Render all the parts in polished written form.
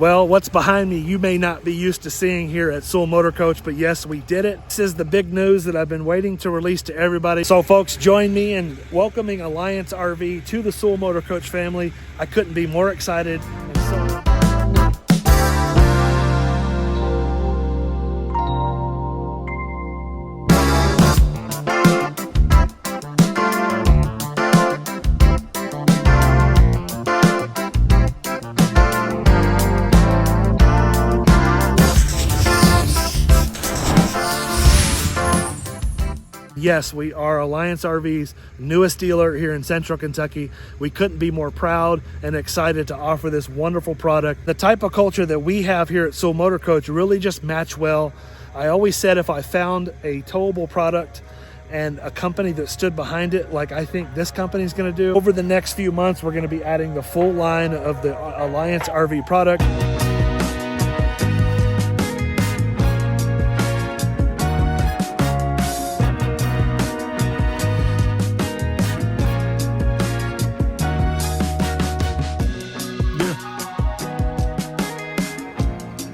Well, what's behind me, you may not be used to seeing here at Sewell Motorcoach, but yes, we did it. This is the big news that I've been waiting to release to everybody. So folks, join me in welcoming Alliance RV to the Sewell Motorcoach family. I couldn't be more excited. Yes, we are Alliance RV's newest dealer here in Central Kentucky. We couldn't be more proud and excited to offer this wonderful product. The type of culture that we have here at Sewell Motorcoach really just match well. I always said if I found a towable product and a company that stood behind it like I think this company is going to do, over the next few months we're going to be adding the full line of the Alliance RV product.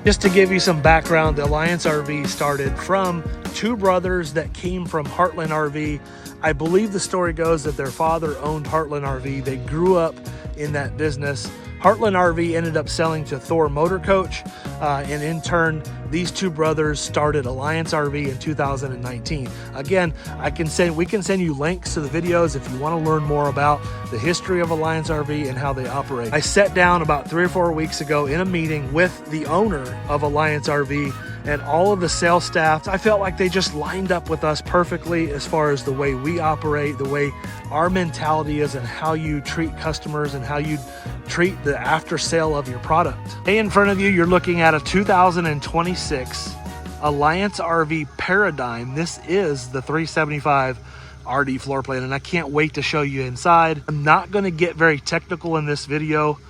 Just to give you some background, the Alliance RV started from two brothers that came from Heartland RV. I believe the story goes that their father owned Heartland RV. They grew up in that business. Heartland RV ended up selling to Sewell Motorcoach, and in turn, these two brothers started Alliance RV in 2019. Again, we can send you links to the videos if you want to learn more about the history of Alliance RV and how they operate. I sat down about 3 or 4 weeks ago in a meeting with the owner of Alliance RV and all of the sales staff. I felt like they just lined up with us perfectly as far as the way we operate, the way our mentality is, and how you treat customers and how you treat the after sale of your product. Hey, in front of you, you're looking at a 2026 Alliance RV Paradigm. This is the 375 RD floor plan, and I can't wait to show you inside. I'm not going to get very technical in this video.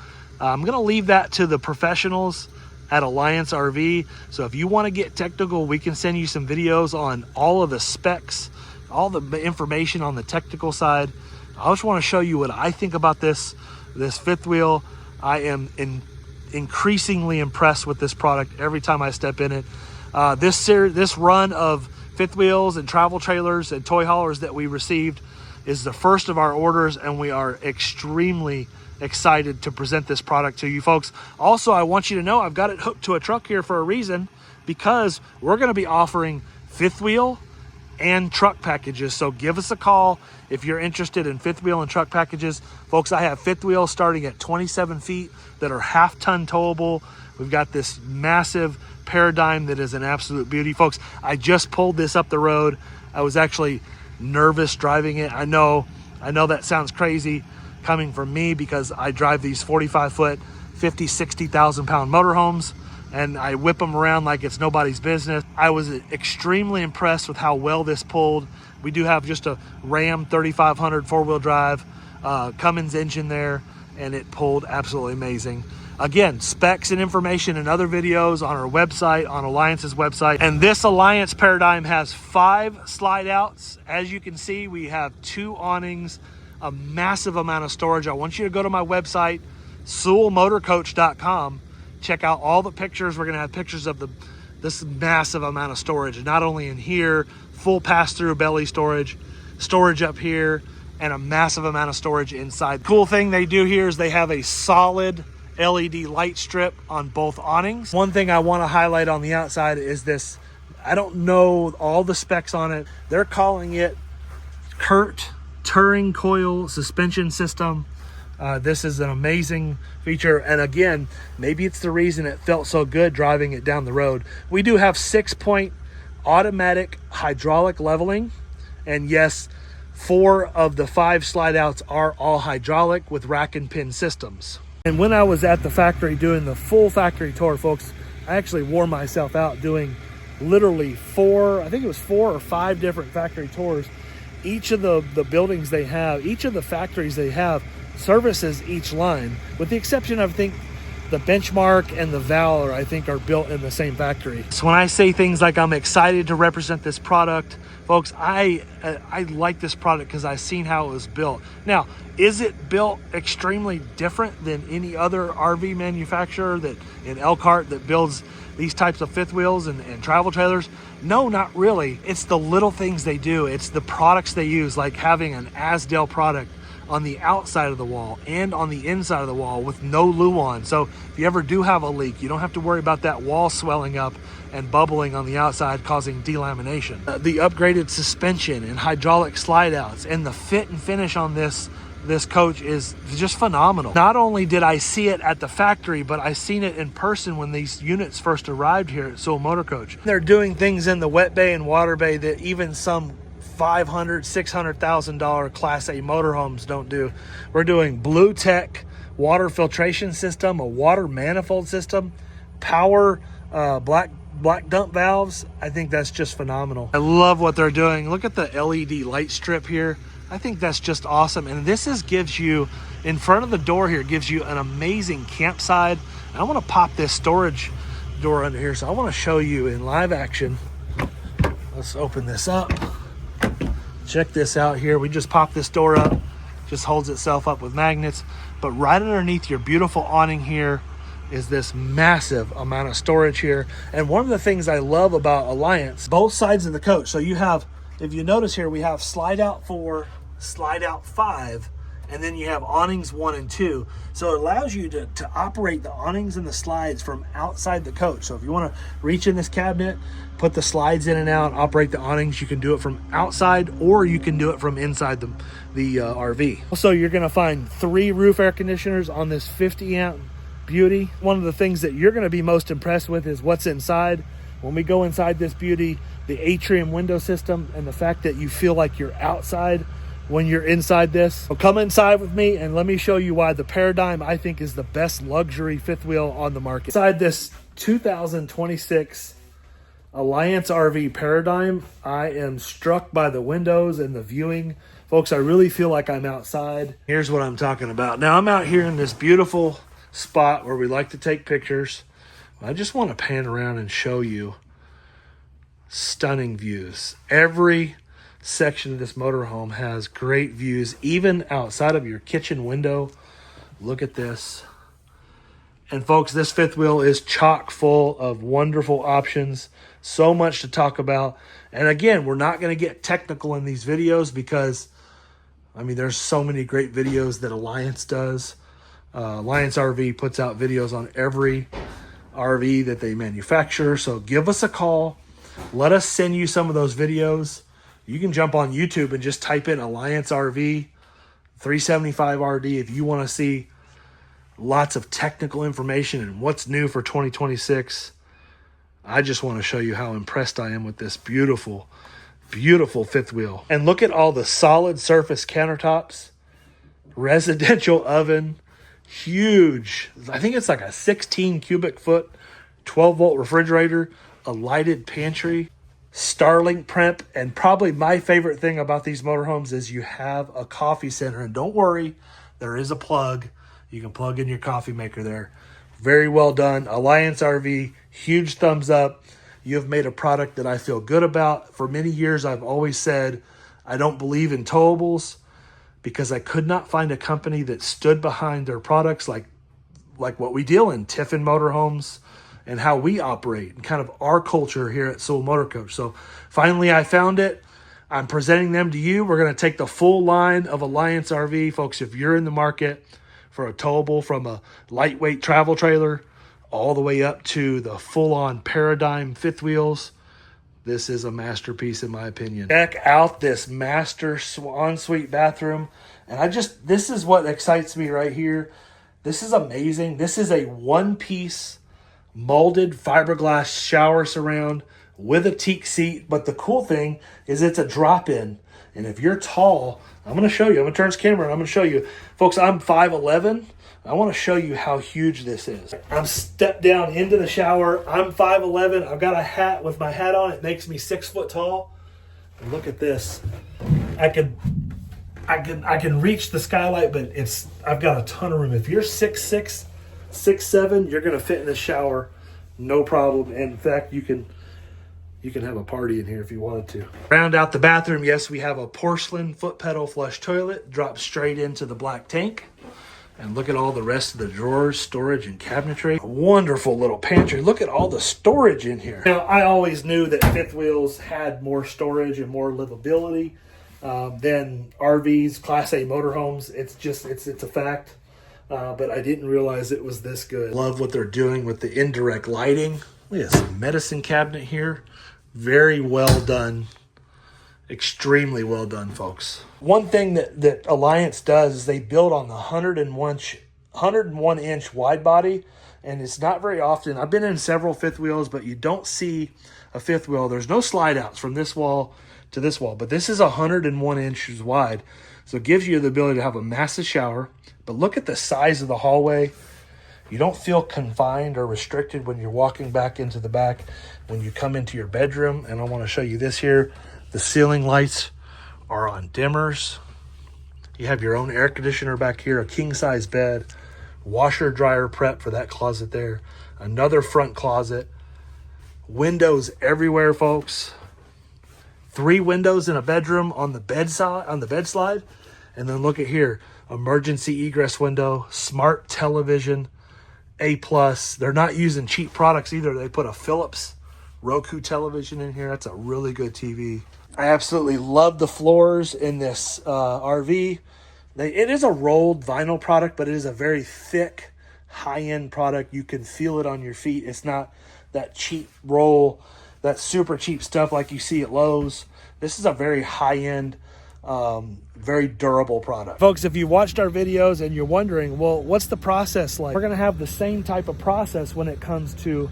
I'm going to leave that to the professionals at Alliance RV. So if you want to get technical, we can send you some videos on all of the specs, all the information on the technical side. I just want to show you what I think about this fifth wheel. I am increasingly impressed with this product every time I step in it. This run of fifth wheels and travel trailers and toy haulers that we received is the first of our orders, and we are extremely excited to present this product to you folks. Also, I want you to know I've got it hooked to a truck here for a reason, because we're going to be offering fifth wheel and truck packages. So give us a call if you're interested in fifth wheel and truck packages. Folks, I have fifth wheels starting at 27 feet that are half-ton towable. We've got this massive Paradigm that is an absolute beauty. Folks, I just pulled this up the road. I was actually nervous driving it. I know that sounds crazy coming from me, because I drive these 45-foot, 50, 60,000 pound motorhomes, and I whip them around like it's nobody's business. I was extremely impressed with how well this pulled. We do have just a Ram 3500 four-wheel drive, Cummins engine there, and it pulled absolutely amazing. Again, specs and information and other videos on our website, on Alliance's website. And this Alliance Paradigm has 5 slide outs. As you can see, we have 2 awnings, a massive amount of storage. I want you to go to my website, sewellmotorcoach.com. Check out all the pictures. We're going to have pictures of this massive amount of storage, not only in here, full pass-through belly storage up here, and a massive amount of storage inside. Cool thing they do here is they have a solid LED light strip on both awnings. One thing I want to highlight on the outside is this. I don't know all the specs on it. They're calling it Kurt Touring Coil Suspension System. This is an amazing feature, and again, maybe it's the reason it felt so good driving it down the road. We do have 6-point automatic hydraulic leveling, and yes, 4 of the 5 slide outs are all hydraulic with rack and pin systems. And when I was at the factory doing the full factory tour, folks, I actually wore myself out doing literally 4 or 5 different factory tours. Each of the buildings they have, each of the factories they have, services each line, with the exception of, I think, the Benchmark and the Valor, I think, are built in the same factory. So when I say things like I'm excited to represent this product, folks, I like this product because I've seen how it was built. Now, is it built extremely different than any other RV manufacturer that in Elkhart that builds these types of fifth wheels and travel trailers? No, not really. It's the little things they do. It's the products they use, like having an Asdale product on the outside of the wall and on the inside of the wall with no luan. So if you ever do have a leak, you don't have to worry about that wall swelling up and bubbling on the outside, causing delamination. The upgraded suspension and hydraulic slide outs, and the fit and finish on this coach is just phenomenal. Not only did I see it at the factory, but I seen it in person when these units first arrived here at Sewell Motorcoach. They're doing things in the wet bay and water bay that even some $500,000, $600,000 Class A motorhomes don't do. We're doing Blue Tech water filtration system, a water manifold system, power black dump valves. I think that's just phenomenal. I love what they're doing. Look at the LED light strip here. I think that's just awesome. And this gives you, in front of the door here, gives you an amazing campsite. And I want to pop this storage door under here, so I want to show you in live action. Let's open this up. Check this out here. We just pop this door up, just holds itself up with magnets. But right underneath your beautiful awning here is this massive amount of storage here. And one of the things I love about Alliance, both sides of the coach. So you have, if you notice here, we have slide out 4, slide out 5, and then you have awnings 1 and 2. So it allows you to operate the awnings and the slides from outside the coach. So if you want to reach in this cabinet, put the slides in and out, operate the awnings, you can do it from outside, or you can do it from inside the RV. Also, you're going to find 3 roof air conditioners on this 50 amp beauty. One of the things that you're going to be most impressed with is what's inside. When we go inside this beauty, the atrium window system, and the fact that you feel like you're outside when you're inside this. So come inside with me and let me show you why the Paradigm, I think, is the best luxury fifth wheel on the market. Inside this 2026 Alliance RV Paradigm, I am struck by the windows and the viewing. Folks, I really feel like I'm outside. Here's what I'm talking about. Now, I'm out here in this beautiful spot where we like to take pictures. I just want to pan around and show you stunning views. Every section of this motorhome has great views, even outside of your kitchen window. Look at this. And folks, this fifth wheel is chock full of wonderful options. So much to talk about. And again, we're not going to get technical in these videos because, I mean, there's so many great videos that Alliance does. Alliance RV puts out videos on every RV that they manufacture. So give us a call. Let us send you some of those videos. You can jump on YouTube and just type in Alliance RV 375 RD if you want to see lots of technical information and what's new for 2026. I just want to show you how impressed I am with this beautiful, beautiful fifth wheel. And look at all the solid surface countertops, residential oven, huge. I think it's like a 16 cubic foot, 12 volt refrigerator, a lighted pantry, Starlink prep, and probably my favorite thing about these motorhomes is you have a coffee center. And don't worry, there is a plug. You can plug in your coffee maker there. Very well done. Alliance RV, huge thumbs up. You have made a product that I feel good about. For many years, I've always said I don't believe in towables because I could not find a company that stood behind their products like what we deal in, Tiffin Motorhomes, and how we operate and kind of our culture here at Sewell Motorcoach. So finally I found it. I'm presenting them to you. We're going to take the full line of Alliance RV. Folks, if you're in the market for a towable from a lightweight travel trailer all the way up to the full-on Paradigm fifth wheels, this is a masterpiece in my opinion. Check out this master ensuite bathroom. And this is what excites me right here. This is amazing. This is a one-piece molded fiberglass shower surround with a teak seat. But the cool thing is it's a drop-in. And if you're tall, I'm going to show you. I'm going to turn this camera and I'm going to show you. Folks, I'm 5'11". I want to show you how huge this is. I'm stepped down into the shower. I'm 5'11". I've got a hat with my hat on. It makes me 6 foot tall. And look at this. I can reach the skylight, but I've got a ton of room. If you're 6'6", 6'7", you're going to fit in the shower, no problem. And in fact, you can have a party in here if you wanted to. Round out the bathroom, yes, we have a porcelain foot pedal flush toilet, drops straight into the black tank. And look at all the rest of the drawers, storage, and cabinetry. A wonderful little pantry. Look at all the storage in here. Now, I always knew that fifth wheels had more storage and more livability than RVs, Class A motorhomes. It's a fact. But I didn't realize it was this good. Love what they're doing with the indirect lighting. Look at this medicine cabinet here. Very well done. Extremely well done, folks. One thing that Alliance does is they build on the 101 inch wide body, and it's not very often. I've been in several fifth wheels, but you don't see a fifth wheel. There's no slide outs from this wall to this wall, but this is 101 inches wide. So it gives you the ability to have a massive shower, but look at the size of the hallway. You don't feel confined or restricted when you're walking back into the back. When you come into your bedroom, and I want to show you this here, the ceiling lights are on dimmers. You have your own air conditioner back here, a king-size bed, washer dryer prep for that closet there, another front closet, windows everywhere, folks. 3 windows in a bedroom on the bed slide, and then look at here, emergency egress window, smart television, A+. They're not using cheap products either. They put a Philips Roku television in here. That's a really good TV. I absolutely love the floors in this RV. It is a rolled vinyl product, but it is a very thick, high-end product. You can feel it on your feet. It's not that cheap roll, that super cheap stuff like you see at Lowe's. This is a very high-end, very durable product. Folks, if you watched our videos and you're wondering, well, what's the process like? We're going to have the same type of process when it comes to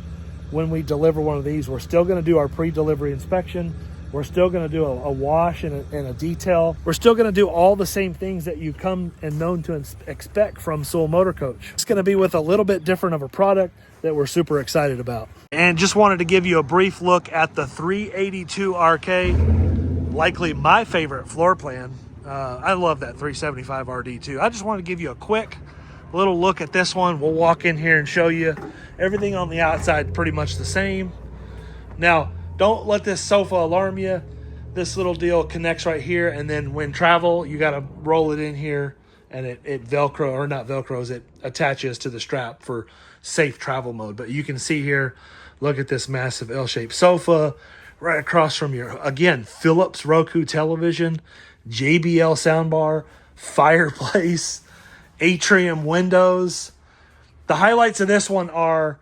when we deliver one of these. We're still going to do our pre-delivery inspection. We're still going to do a wash and a detail. We're still going to do all the same things that you come and known to expect from Sewell Motorcoach. It's going to be with a little bit different of a product that we're super excited about. And just wanted to give you a brief look at the 382 RK, likely my favorite floor plan. I love that 375 RD2. I just wanted to give you a quick little look at this one. We'll walk in here and show you everything on the outside pretty much the same. Now, don't let this sofa alarm you. This little deal connects right here, and then when travel, you got to roll it in here, and it Velcro, or not Velcros, it attaches to the strap for safe travel mode. But you can see here, look at this massive L-shaped sofa right across from your, again, Philips Roku television, JBL soundbar, fireplace, atrium windows. The highlights of this one are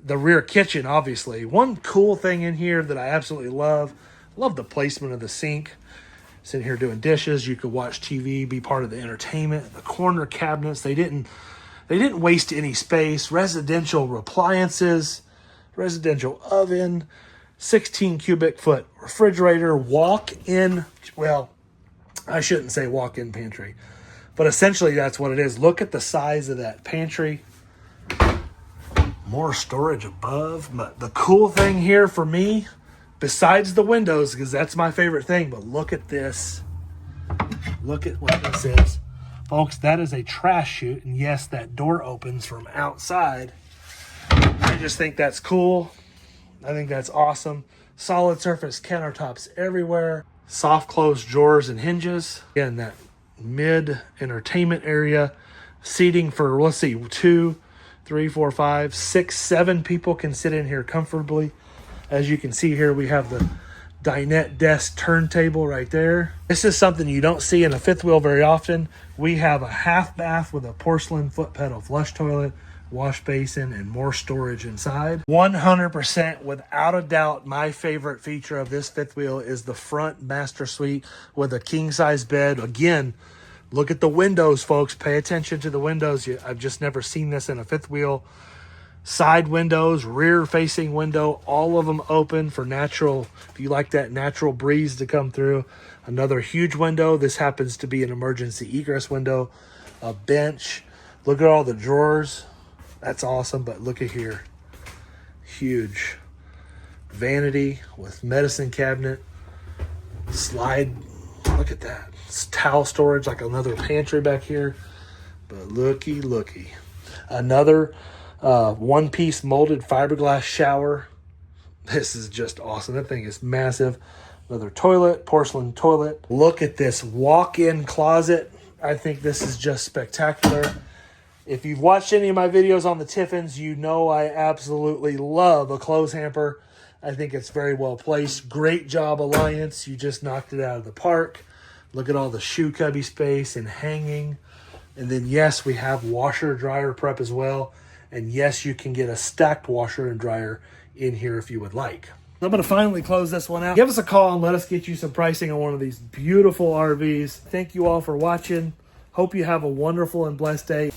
the rear kitchen, obviously. One cool thing in here that I absolutely love the placement of the sink. Sitting here doing dishes, you could watch TV, be part of the entertainment. The corner cabinets, they didn't waste any space. Residential appliances, residential oven, 16 cubic foot refrigerator, walk-in, well, I shouldn't say walk-in pantry, but essentially that's what it is. Look at the size of that pantry. More storage above. But the cool thing here for me, besides the windows, because that's my favorite thing, but look at this. Look at what this is. Folks, that is a trash chute. And yes, that door opens from outside. I just think that's cool. I think that's awesome. Solid surface countertops everywhere. Soft closed drawers and hinges. Again, that mid entertainment area. Seating for, let's see, 2, 3, 4, 5, 6, 7 people can sit in here comfortably. As you can see here, we have the dinette desk turntable right there. This is something you don't see in a fifth wheel very often. We have a half bath with a porcelain foot pedal flush toilet, wash basin, and more storage inside. 100% without a doubt, my favorite feature of this fifth wheel is the front master suite with a king-size bed. Again, look at the windows, folks. Pay attention to the windows. I've just never seen this in a fifth wheel. Side windows, rear facing window, all of them open for natural, if you like that natural breeze to come through. Another huge window. This happens to be an emergency egress window. A bench. Look at all the drawers. That's awesome, but look at here. Huge. Vanity with medicine cabinet. Slide. Look at that. It's towel storage, like another pantry back here. But looky. Another one-piece molded fiberglass shower. This is just awesome. That thing is massive. Another toilet, porcelain toilet. Look at this walk-in closet. I think this is just spectacular. If you've watched any of my videos on the Tiffins, you know I absolutely love a clothes hamper. I think it's very well placed. Great job, Alliance. You just knocked it out of the park. Look at all the shoe cubby space and hanging. And then, yes, we have washer dryer prep as well. And yes, you can get a stacked washer and dryer in here if you would like. I'm going to finally close this one out. Give us a call and let us get you some pricing on one of these beautiful RVs. Thank you all for watching. Hope you have a wonderful and blessed day.